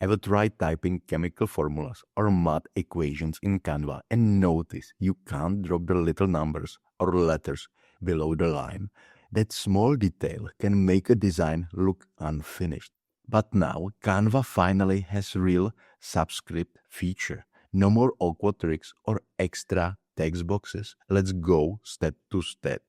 Ever tried typing chemical formulas or math equations in Canva and notice you can't drop the little numbers or letters below the line? That small detail can make a design look unfinished. But now Canva finally has real subscript feature. No more awkward tricks or extra text boxes. Let's go step to step.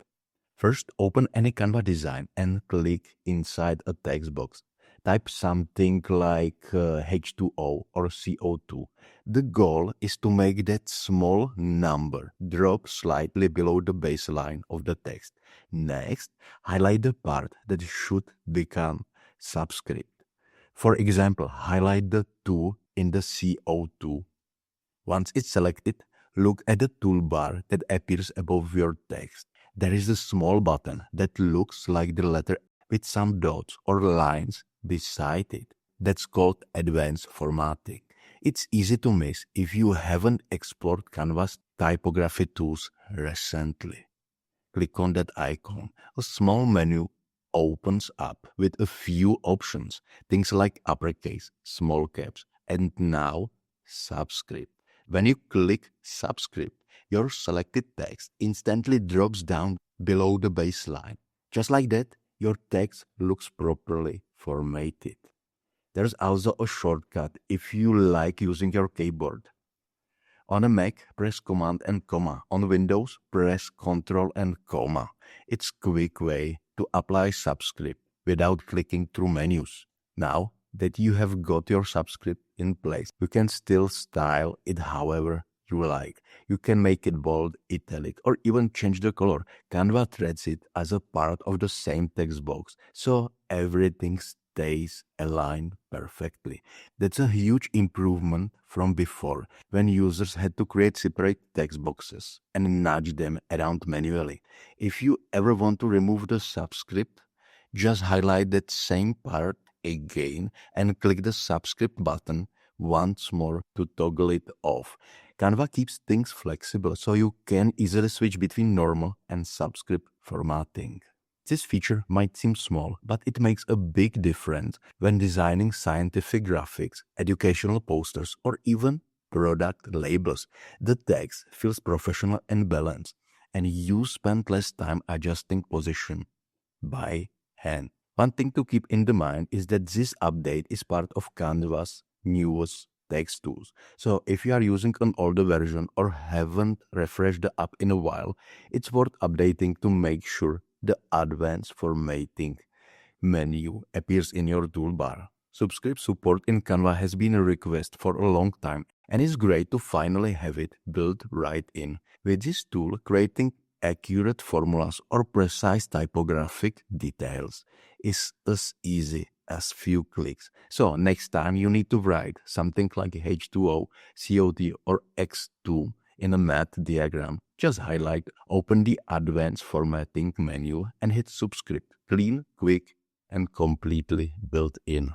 First, open any Canva design and click inside a text box. Type something like H₂O or CO₂. The goal is to make that small number drop slightly below the baseline of the text. Next, highlight the part that should become subscript. For example, highlight the 2 in the CO₂. Once it's selected, look at the toolbar that appears above your text. There is a small button that looks like the letter with some dots or lines beside it. That's called advanced formatting. It's easy to miss if you haven't explored Canva's typography tools recently. Click on that icon. A small menu opens up with a few options, things like uppercase, small caps, and now subscript. When you click subscript, your selected text instantly drops down below the baseline. Just like that, your text looks properly formatted. There's also a shortcut if you like using your keyboard. On a Mac, press Command and Comma. On Windows, press Ctrl and Comma. It's a quick way to apply subscript without clicking through menus. Now that you have got your subscript in place, you can still style it however you like. You can make it bold, italic, or even change the color. Canva treats it as a part of the same text box, so everything stays aligned perfectly. That's a huge improvement from before, when users had to create separate text boxes and nudge them around manually. If you ever want to remove the subscript, just highlight that same part again and click the subscript button once more to toggle it off. Canva keeps things flexible so you can easily switch between normal and subscript formatting. This feature might seem small, but it makes a big difference when designing scientific graphics, educational posters, or even product labels. The text feels professional and balanced, and you spend less time adjusting position by hand. One thing to keep in mind is that this update is part of Canva's newest text tools. So if you are using an older version or haven't refreshed the app in a while, it's worth updating to make sure the advanced formatting menu appears in your toolbar. Subscript support in Canva has been a request for a long time, and it's great to finally have it built right in. With this tool, creating accurate formulas or precise typographic details is as easy as few clicks. So next time you need to write something like H₂O, CO₂, or X2 in a math diagram, just highlight, open the advanced formatting menu and hit subscript. Clean, quick, and completely built in.